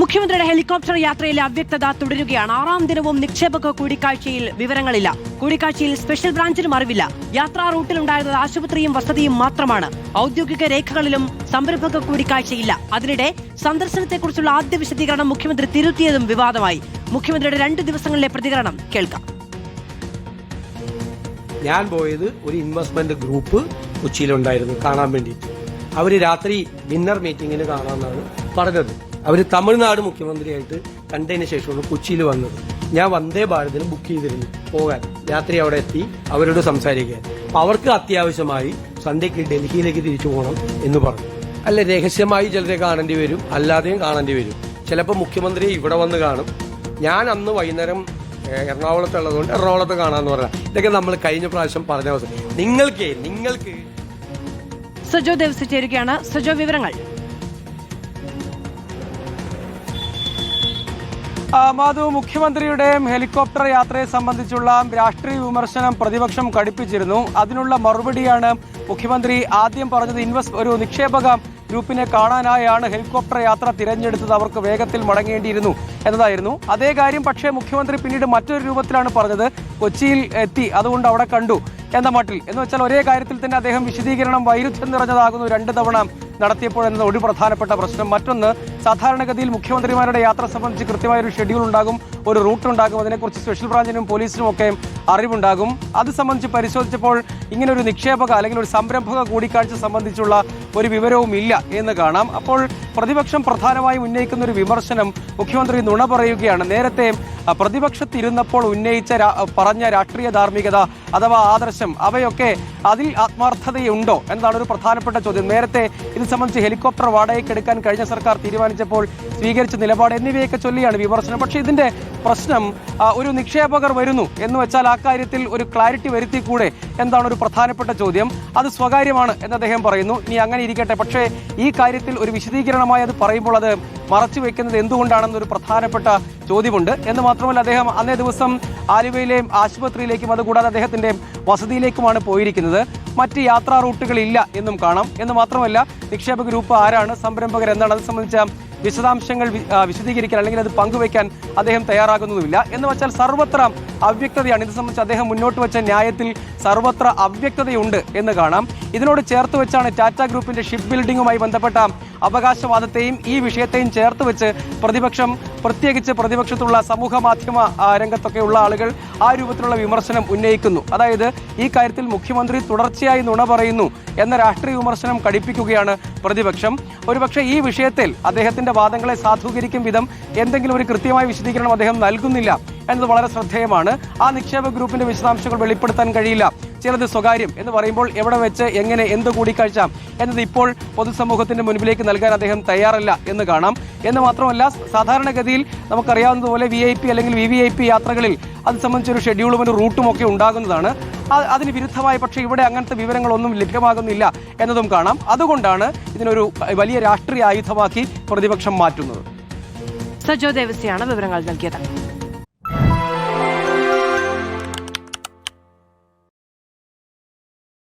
മുഖ്യമന്ത്രിയുടെ ഹെലികോപ്റ്റർ യാത്രയിലെ അവ്യക്തത തുടരുകയാണ്. 6ാം ദിനവും നിക്ഷേപക കൂടിക്കാഴ്ചയിൽ വിവരങ്ങളില്ല. കൂടിക്കാഴ്ചയിൽ സ്പെഷ്യൽ ബ്രാഞ്ചിനും അറിവില്ല. യാത്രാ റൂട്ടിലുണ്ടായിരുന്നത് ആശുപത്രിയും വസതിയും മാത്രമാണ്. ഔദ്യോഗിക രേഖകളിലും സംരംഭക കൂടിക്കാഴ്ചയില്ല. അതിനിടെ സന്ദർശനത്തെക്കുറിച്ചുള്ള ആദ്യ വിശദീകരണം മുഖ്യമന്ത്രി തിരുത്തിയതും വിവാദമായി. മുഖ്യമന്ത്രിയുടെ 2 ദിവസങ്ങളിലെ പ്രതികരണം കേൾക്കാം. ഞാൻ പോയത് ഒരു ഇൻവെസ്റ്റ്മെന്റ് ഗ്രൂപ്പ് കൊച്ചിയിലുണ്ടായിരുന്നു കാണാൻ വേണ്ടിയിട്ട്. അവര് രാത്രി ഡിന്നർ മീറ്റിംഗിന് കാണാമെന്നാണ് പറഞ്ഞത്. അവര് തമിഴ്നാട് മുഖ്യമന്ത്രിയായിട്ട് കണ്ടതിന് ശേഷമാണ് കൊച്ചിയിൽ വന്നത്. ഞാൻ വന്ദേ ഭാരതിന് ബുക്ക് ചെയ്തിരുന്നു പോകാൻ. രാത്രി അവിടെ എത്തി അവരോട് സംസാരിക്കാൻ. അപ്പൊ അവർക്ക് അത്യാവശ്യമായി സന്ധ്യയ്ക്ക് ഡൽഹിയിലേക്ക് തിരിച്ചു പോകണം എന്ന് പറഞ്ഞു. അല്ല, രഹസ്യമായി ചിലരെ കാണേണ്ടി വരും, അല്ലാതെയും കാണേണ്ടി വരും. ചിലപ്പോൾ മുഖ്യമന്ത്രിയെ ഇവിടെ വന്ന് കാണും. ഞാൻ അന്ന് വൈകുന്നേരം എറണാകുളത്തുള്ളതുകൊണ്ട് എറണാകുളത്ത് കാണാന്ന് പറഞ്ഞ ഇതൊക്കെ നമ്മൾ കഴിഞ്ഞ പ്രാവശ്യം പറഞ്ഞ അവസരം. നിങ്ങൾക്ക് സജോ ദേവസ് ചേരുകയാണ്. സജോ, വിവരങ്ങൾ. മാധു, മുഖ്യമന്ത്രിയുടെ ഹെലികോപ്റ്റർ യാത്രയെ സംബന്ധിച്ചുള്ള രാഷ്ട്രീയ വിമർശനം പ്രതിപക്ഷം കടുപ്പിച്ചിരുന്നു. അതിനുള്ള മറുപടിയാണ് മുഖ്യമന്ത്രി ആദ്യം പറഞ്ഞത്. ഒരു നിക്ഷേപക ഗ്രൂപ്പിനെ കാണാനായാണ് ഹെലികോപ്റ്റർ യാത്ര തിരഞ്ഞെടുത്തത്, അവർക്ക് വേഗത്തിൽ മടങ്ങേണ്ടിയിരുന്നു എന്നതായിരുന്നു. അതേ കാര്യം പക്ഷേ മുഖ്യമന്ത്രി പിന്നീട് മറ്റൊരു രൂപത്തിലാണ് പറഞ്ഞത്. കൊച്ചിയിൽ എത്തി, അതുകൊണ്ട് അവിടെ കണ്ടു എന്ന മട്ടിൽ. എന്ന് വെച്ചാൽ ഒരേ കാര്യത്തിൽ തന്നെ അദ്ദേഹം വിശദീകരണം വൈരുദ്ധ്യം നിറഞ്ഞതാകുന്നു 2 തവണ നടത്തിയപ്പോഴെന്നത് ഒരു പ്രധാനപ്പെട്ട പ്രശ്നം. മറ്റൊന്ന്, സാധാരണഗതിയിൽ മുഖ്യമന്ത്രിമാരുടെ യാത്ര സംബന്ധിച്ച് കൃത്യമായ ഒരു ഷെഡ്യൂൾ ഉണ്ടാകും, ഒരു റൂട്ട് ഉണ്ടാകും. അതിനെക്കുറിച്ച് സ്പെഷ്യൽ ബ്രാഞ്ചിനും പോലീസിനും ഒക്കെ അറിവുണ്ടാകും. അത് സംബന്ധിച്ച് പരിശോധിച്ചപ്പോൾ ഇങ്ങനെ ഒരു നിക്ഷേപക അല്ലെങ്കിൽ ഒരു സംരംഭക കൂടിക്കാഴ്ച സംബന്ധിച്ചുള്ള ഒരു വിവരവും ഇല്ല എന്ന് കാണാം. അപ്പോൾ പ്രതിപക്ഷം പ്രധാനമായും ഉന്നയിക്കുന്ന ഒരു വിമർശനം മുഖ്യമന്ത്രി നുണ പറയുകയാണ്. നേരത്തെ പ്രതിപക്ഷത്തിരുന്നപ്പോൾ പറഞ്ഞ രാഷ്ട്രീയ ധാർമ്മികത അഥവാ ആദർശം, അവയൊക്കെ അതിൽ ആത്മാർത്ഥതയുണ്ടോ എന്നതാണ് ഒരു പ്രധാനപ്പെട്ട ചോദ്യം. നേരത്തെ ഇത് സംബന്ധിച്ച് ഹെലികോപ്റ്റർ വാടകയ്ക്കെടുക്കാൻ കഴിഞ്ഞ സർക്കാർ തീരുമാനിച്ചപ്പോൾ സ്വീകരിച്ച നിലപാട് എന്നിവയൊക്കെ ചൊല്ലിയാണ് വിമർശനം. പക്ഷേ ഇതിന്റെ പ്രശ്നം ഒരു നിക്ഷേപകർ വരുന്നു എന്ന് വെച്ചാൽ ആ കാര്യത്തിൽ ഒരു ക്ലാരിറ്റി വരുത്തിക്കൂടെ എന്താണ് ഒരു പ്രധാനപ്പെട്ട ചോദ്യം. അത് സ്വകാര്യമാണ് എന്ന് അദ്ദേഹം പറയുന്നു. ഇനി അങ്ങനെ ഇരിക്കട്ടെ, പക്ഷേ ഈ കാര്യത്തിൽ ഒരു വിശദീകരണമായി അത് പറയുമ്പോൾ അത് മറച്ചു വെക്കുന്നത് എന്തുകൊണ്ടാണെന്നൊരു പ്രധാനപ്പെട്ട ചോദ്യമുണ്ട്. എന്ന് മാത്രമല്ല, അദ്ദേഹം അന്നേ ദിവസം ആലുവയിലെയും ആശുപത്രിയിലേക്കും അതുകൂടാതെ അദ്ദേഹത്തിന്റെ വസതിയിലേക്കുമാണ് പോയിരിക്കുന്നത്. മറ്റ് യാത്രാ റൂട്ടുകളില്ല എന്നും കാണാം. എന്ന് മാത്രമല്ല, നിക്ഷേപ ഗ്രൂപ്പ് ആരാണ്, സംരംഭകർ എന്താണ്, അത് സംബന്ധിച്ച വിശദാംശങ്ങൾ വിശദീകരിക്കാൻ അല്ലെങ്കിൽ അത് പങ്കുവയ്ക്കാൻ അദ്ദേഹം തയ്യാറാകുന്നതുമില്ല. എന്ന് വെച്ചാൽ സർവത്ര അവ്യക്തതയാണ്. ഇത് സംബന്ധിച്ച് അദ്ദേഹം മുന്നോട്ട് വെച്ച ന്യായത്തിൽ സർവത്ര അവ്യക്തതയുണ്ട് എന്ന് കാണാം. ഇതിനോട് ചേർത്ത് വെച്ചാണ് ടാറ്റ ഗ്രൂപ്പിന്റെ ഷിപ്പ് ബിൽഡിംഗുമായി ബന്ധപ്പെട്ട അവകാശവാദത്തെയും ഈ വിഷയത്തെയും ചേർത്ത് വെച്ച് പ്രതിപക്ഷം, പ്രത്യേകിച്ച് പ്രതിപക്ഷത്തുള്ള സമൂഹ മാധ്യമ രംഗത്തൊക്കെയുള്ള ആളുകൾ ആ രൂപത്തിലുള്ള വിമർശനം ഉന്നയിക്കുന്നു. അതായത് ഈ കാര്യത്തിൽ മുഖ്യമന്ത്രി തുടർച്ചയായി നുണ പറയുന്നു എന്ന രാഷ്ട്രീയ വിമർശനം കടുപ്പിക്കുകയാണ് പ്രതിപക്ഷം. ഒരുപക്ഷെ ഈ വിഷയത്തിൽ അദ്ദേഹത്തിന്റെ വാദങ്ങളെ സാധൂകരിക്കും വിധം എന്തെങ്കിലും ഒരു കൃത്യമായ വിശദീകരണം അദ്ദേഹം നൽകുന്നില്ല എന്നത് വളരെ ശ്രദ്ധേയമാണ്. ആ നിക്ഷേപ ഗ്രൂപ്പിന്റെ വിശദാംശങ്ങൾ വെളിപ്പെടുത്താൻ കഴിയില്ല. ചിലത് സ്വകാര്യം എന്ന് പറയുമ്പോൾ എവിടെ വെച്ച് എങ്ങനെ എന്ത് കൂടിക്കാഴ്ച എന്നത് ഇപ്പോൾ പൊതുസമൂഹത്തിന്റെ മുൻപിലേക്ക് നൽകാൻ അദ്ദേഹം തയ്യാറല്ല എന്ന് കാണാം. എന്ന് മാത്രമല്ല, സാധാരണഗതിയിൽ നമുക്കറിയാവുന്നതുപോലെ VIP അല്ലെങ്കിൽ VVIP യാത്രകളിൽ അത് സംബന്ധിച്ചൊരു ഷെഡ്യൂളും ഒരു റൂട്ടും ഒക്കെ ഉണ്ടാകുന്നതാണ്. അതിന് വിരുദ്ധമായി പക്ഷേ ഇവിടെ അങ്ങനത്തെ വിവരങ്ങളൊന്നും ലഭ്യമാകുന്നില്ല എന്നതും കാണാം. അതുകൊണ്ടാണ് ഇതിനൊരു വലിയ രാഷ്ട്രീയ ആയുധമാക്കി പ്രതിപക്ഷം മാറ്റുന്നത്. സജോ ദേവസിയാണ് വിവരങ്ങൾ നൽകിയത്.